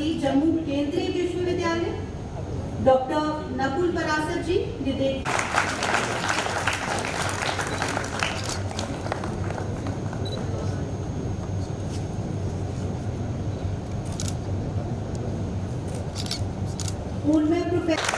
कुलपति जम्मू केंद्रीय विश्वविद्यालय डॉक्टर नकुल परासर जी निदेशक। स्कूल में प्रोफेसर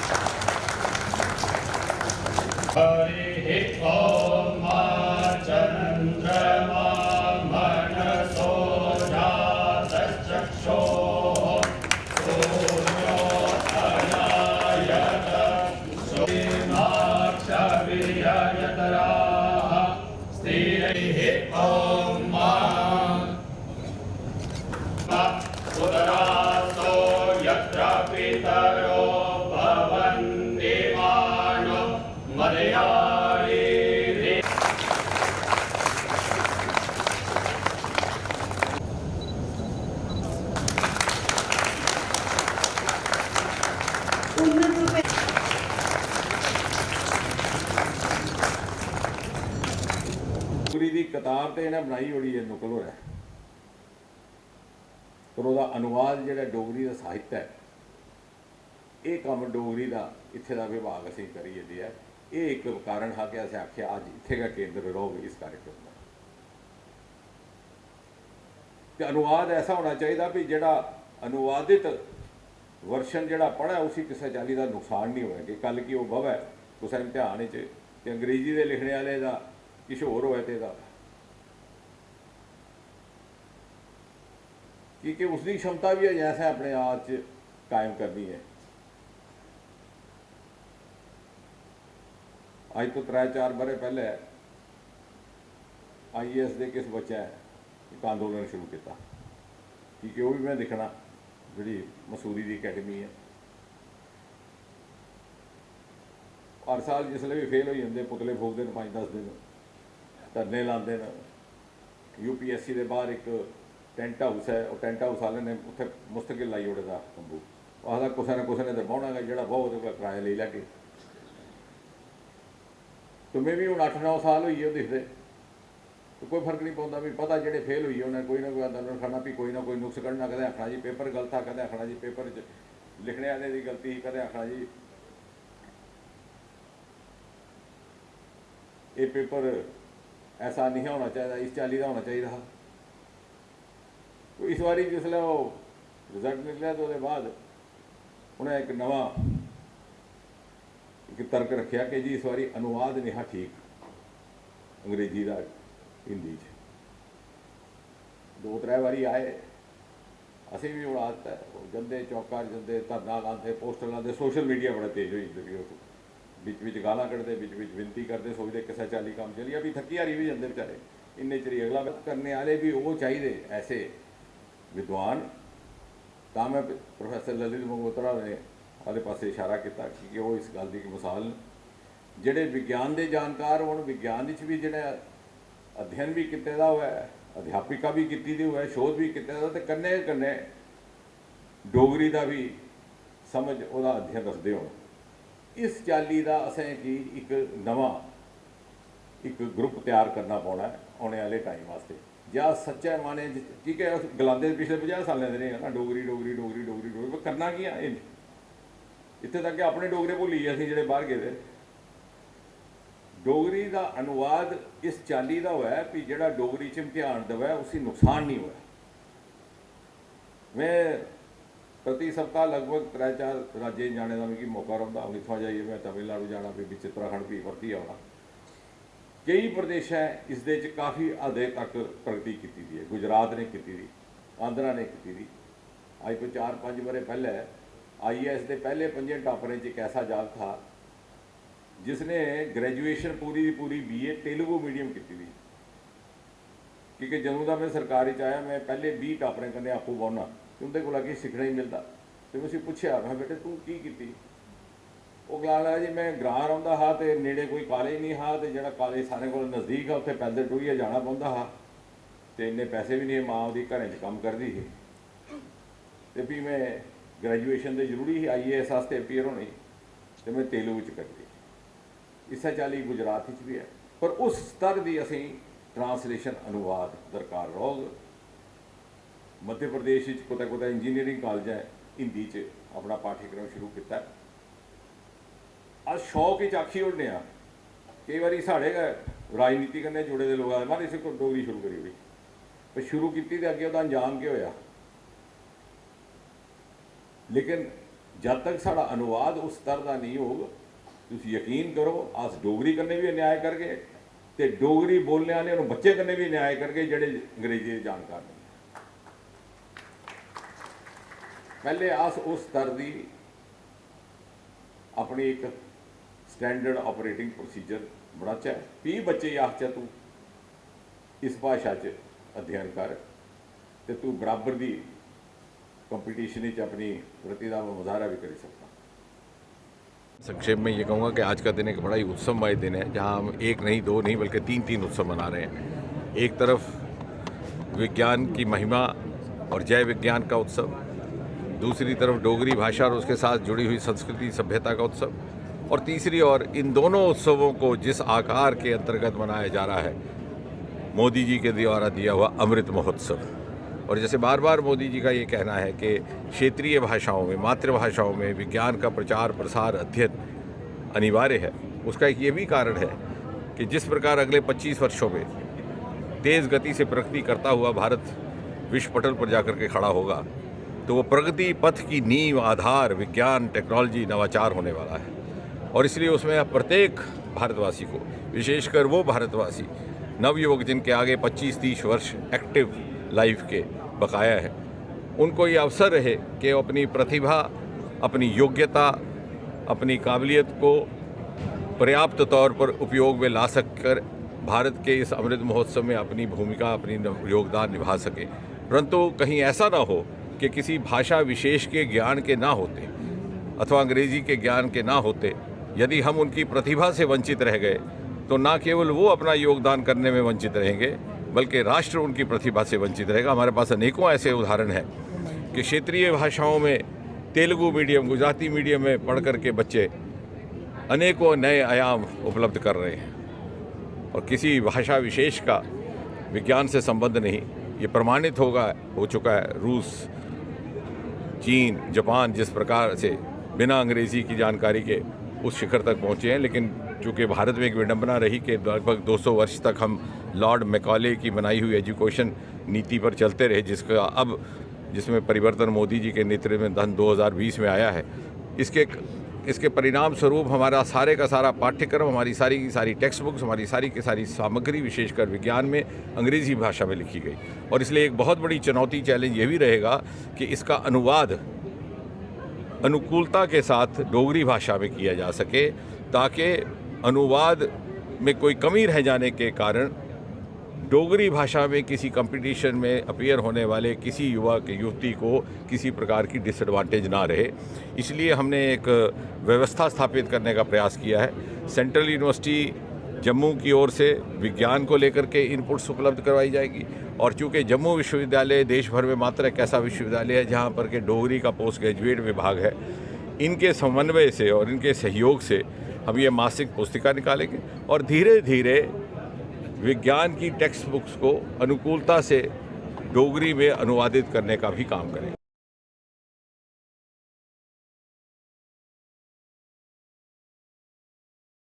ਦੀ ਕਿਤਾਬ ਤੇ ਇਹਨੇ ਬਣਾਈ ਹੋਈ ਹੈ ਨਕਲ ਹੋ ਰਿਹਾ ਪਰ ਉਹਦਾ ਅਨੁਵਾਦ ਜਿਹੜਾ ਡੋਗਰੀ ਦਾ ਸਾਹਿਤ ਹੈ ਇਹ ਕੰਮ ਡੋਗਰੀ ਦਾ ਇੱਥੇ ਦਾ ਵਿਭਾਗ ਅਸੀਂ ਕਰੀ ਜਾਂਦੇ ਆ। ਇਹ ਇੱਕ ਕਾਰਨ ਹੈ ਕਿ ਅਸੀਂ ਆਖਿਆ ਅੱਜ ਇੱਥੇ ਦਾ ਕੇਂਦਰ ਰਹੋਗੇ ਇਸ ਕਾਰਜਕ੍ਰਮ ਦਾ ਤੇ ਅਨੁਵਾਦ ਐਸਾ ਹੋਣਾ ਚਾਹੀਦਾ ਵੀ ਜਿਹੜਾ ਅਨੁਵਾਦਿਤ ਵਰਸ਼ਨ ਜਿਹੜਾ ਪੜ੍ਹਿਆ ਉਸੇ ਕਿਸੇ ਚਾਲੀ ਦਾ ਨੁਕਸਾਨ ਨਹੀਂ ਹੋਇਆ ਕਿ ਕੱਲ ਕੀ ਉਹ ਬਵੈ ਕਿਸੇ ਇਮਤਿਹਾਨ ਵਿੱਚ ਤੇ ਅੰਗਰੇਜ਼ੀ ਦੇ ਲਿਖਣੇ ਵਾਲੇ ਦਾ किश होर होए तो क्योंकि उसकी क्षमता भी है जैसा अपने आप च कायम करनी है। अज तो 3-4 बरे पहले IAS के किस बच्चे एक अंदोलन शुरू किया क्योंकि वो भी मैं देखना जी मसूरी की अकैडमी है हर साल जिसले भी फेल हो जाते पुतले फूकते 5-10 दिन धरने लाते हैं। UPSC के बाहर एक टेंट हाउस है और टेंट हाउस वाले ने उत्थे मुस्तकिल लाई ओड़े का तंबू आखदा कुछ ना कुछ ने तो बहना गा जो बहुत किराया ले लैके तो मैं भी हूँ 8-9 साल हुई है दिखते तो कोई फर्क नहीं पौंदा भी पता जेडे फेल हुई उन्हें कोई ना कोई अंदोलन करना भी कोई ना कोई नुक्स कढ़ना कदें आखना जी पेपर गलत था कदें आखना जी पेपर लिखने वाले की गलती कदें आखना जी ये पेपर ऐसा नहीं होना चाहिए इस चाली का होना चाहिए था। तो इस बारी जिसले वो रिजल्ट निकलिया तो बाद उन्हें एक नवा एक तर्क रखा कि जी इस बारी अनुवाद नहीं ठीक अंग्रेजी का हिंदी 2-3 बारी आए असी भी हूँ आदत है जंदे चौका जंदे धरना लाते पोस्टर लाते सोशल मीडिया बड़ा तेज हो जाती बिच गाला कढ़ते बिच विनती करते सोचते किसी चाली काम चली अभी थकी हारी भी जाते बेचारे इन्ने चिर अगला करने वाले भी वो चाहिए ऐसे विद्वान। तो मैं प्रोफैसर ललित मंगोत्रा ने वाले पास इशारा किया कि वो इस गल की मिसाल जोड़े विज्ञान के जानकार हो विज्ञान भी जोड़ा अध्ययन भी किए हुआ है अध्यापिका भी की हुआ है शोध भी किया कन्ने कन्ने डोगरी का भी समझ वो अध्ययन रखते हो। इस चाली का असें की एक नवा एक ग्रुप तैयार करना पौना है आने वाले टाइम वास्ते या सच्चे माने ठीक है गलाते पिछले 50 सालों के ना डोगरी डोगरी डोगरी डोगरी डोगरी करना की है इतने तक अपने डोगरे भुली असीं जेह्ड़े बाहर गए डोगरी का अनुवाद इस चाली का होया भी जिहड़ा डोगरी च इम्तिहान देवे उसी नुकसान नहीं होया। मैं प्रति सप्ताह लगभग 3-4 राज्य जाने का मुझे मौका रहा हूँ इतों जाइए मैं तमिलनाडु जाना भी चित्राखंड भी परती आना कई प्रदेश है इस काफ़ी हद तक प्रगति की है। गुजरात ने की थी आंध्रा ने की थी अज तो 4-5 बरे पहले IAS के पहले 5 टापरें एक ऐसा जाग था जिसने ग्रेजुएशन पूरी पूरी BA तेलुगु मीडियम की थी क्योंकि जदों का मैं सरकार आया मैं पहले 20 टापरें कन्ने आपू बौना उनके को अगे सीखना ही मिलता तो मैं पूछा मैं बेटे तू की वो गला जी मैं ग्रां रहा हाँ तो नेड़े कोई कॉलेज नहीं हाँ तो जो कॉलेज सारे को नज़दीक है उत्थे पैदल टुरिए जाना पौंदा हाँ तो इन्ने पैसे भी नहीं माँ दी घरें च काम करती थी तो भी मैं ग्रैजुएशन तो जरूरी ही IAS वास्ते अपीयर होनी तो मैं तेलुगु च करती इस चाली गुजरात भी है पर उस स्तर की असी ट्रांसलेशन अनुवाद दरकार रहोग। मध्य प्रदेश कुछ इंजीनियरिंग कॉलेज है हिंदी च अपना पाठ्यक्रम शुरू किया। अस शौक ही आखी उड़ने कई बार साढ़े राजनीति कन्नै जुड़े दे लोग आखदे मारे इस डोगरी शुरू करी ओड़ी, पर शुरू की तो अगे वह अंजाम क्या होया। लेकिन जब तक साड़ा अनुवाद उस स्तर का नहीं होगा, तुम यकीन करो अस डोगरी कन्नै भी न्याय करगे तो डोगरी बोलने वाले बच्चे कन्नै भी न्याय करगे जेडे अंग्रेजी जानकार नहीं। पहले अस उस स्तर की अपनी एक स्टैंडर्ड ऑपरेटिंग प्रोसीजर बनाचे, 20 बच्चे ही आखचे तू इस भाषा च अध्ययन कर तो तू बराबर की कंपीटिशन अपनी प्रतिभा में मुजाहरा भी कर सकता। संक्षेप में ये कहूँगा कि आज का दिन एक बड़ा ही उत्सवमय दिन है, जहाँ हम एक नहीं दो नहीं बल्कि तीन उत्सव मना रहे हैं। एक तरफ विज्ञान की महिमा और जय विज्ञान का उत्सव, दूसरी तरफ डोगरी भाषा और उसके साथ जुड़ी हुई संस्कृति सभ्यता का उत्सव, और तीसरी ओर इन दोनों उत्सवों को जिस आकार के अंतर्गत मनाया जा रहा है, मोदी जी के द्वारा दिया हुआ अमृत महोत्सव। और जैसे बार बार मोदी जी का ये कहना है कि क्षेत्रीय भाषाओं में, मातृभाषाओं में विज्ञान का प्रचार प्रसार अध्ययन अनिवार्य है, उसका एक ये भी कारण है कि जिस प्रकार अगले 25 वर्षों में तेज़ गति से प्रगति करता हुआ भारत विश्व पटल पर जाकर के खड़ा होगा, तो वो प्रगति पथ की नींव आधार विज्ञान टेक्नोलॉजी नवाचार होने वाला है। और इसलिए उसमें प्रत्येक भारतवासी को, विशेषकर वो भारतवासी नवयुवक जिनके आगे 25-30 वर्ष एक्टिव लाइफ के बकाया है, उनको ये अवसर रहे कि अपनी प्रतिभा, अपनी योग्यता, अपनी काबिलियत को पर्याप्त तौर पर उपयोग में ला सककर भारत के इस अमृत महोत्सव में अपनी भूमिका, अपनी योगदान निभा सके। परंतु कहीं ऐसा ना हो कि किसी भाषा विशेष के ज्ञान के ना होते अथवा अंग्रेजी के ज्ञान के ना होते, यदि हम उनकी प्रतिभा से वंचित रह गए तो ना केवल वो अपना योगदान करने में वंचित रहेंगे, बल्कि राष्ट्र उनकी प्रतिभा से वंचित रहेगा। हमारे पास अनेकों ऐसे उदाहरण हैं कि क्षेत्रीय भाषाओं में तेलुगु मीडियम, गुजराती मीडियम में पढ़ कर के बच्चे अनेकों नए आयाम उपलब्ध कर रहे हैं, और किसी भाषा विशेष का विज्ञान से संबंध नहीं। ये प्रमाणित हो चुका है। रूस, चीन, जापान जिस प्रकार से बिना अंग्रेज़ी की जानकारी के उस शिखर तक पहुँचे हैं, लेकिन चूँकि भारत में एक विडंबना रही कि लगभग 200 वर्ष तक हम लॉर्ड मैकॉले की बनाई हुई एजुकेशन नीति पर चलते रहे, जिसमें परिवर्तन मोदी जी के नेतृत्व में 2020 में आया है। इसके परिणाम स्वरूप हमारा सारे का सारा पाठ्यक्रम, हमारी सारी की सारी टेक्स्ट बुक्स, हमारी सारी की सारी सामग्री विशेषकर विज्ञान में अंग्रेज़ी भाषा में लिखी गई। और इसलिए एक बहुत बड़ी चुनौती, चैलेंज ये भी रहेगा कि इसका अनुवाद अनुकूलता के साथ डोगरी भाषा में किया जा सके, ताकि अनुवाद में कोई कमी रह जाने के कारण डोगरी भाषा में किसी कंपटीशन में अपीयर होने वाले किसी युवा के युवती को किसी प्रकार की डिसएडवांटेज ना रहे। इसलिए हमने एक व्यवस्था स्थापित करने का प्रयास किया है। सेंट्रल यूनिवर्सिटी जम्मू की ओर से विज्ञान को लेकर के इनपुट्स उपलब्ध करवाई जाएगी, और चूँकि जम्मू विश्वविद्यालय देश भर में मात्र एक ऐसा विश्वविद्यालय है जहाँ पर के डोगरी का पोस्ट ग्रेजुएट विभाग है, इनके समन्वय से और इनके सहयोग से हम ये मासिक पुस्तिका निकालेंगे और धीरे धीरे विज्ञान की टेक्स्ट बुक्स को अनुकूलता से डोगरी में अनुवादित करने का भी काम करेंगे।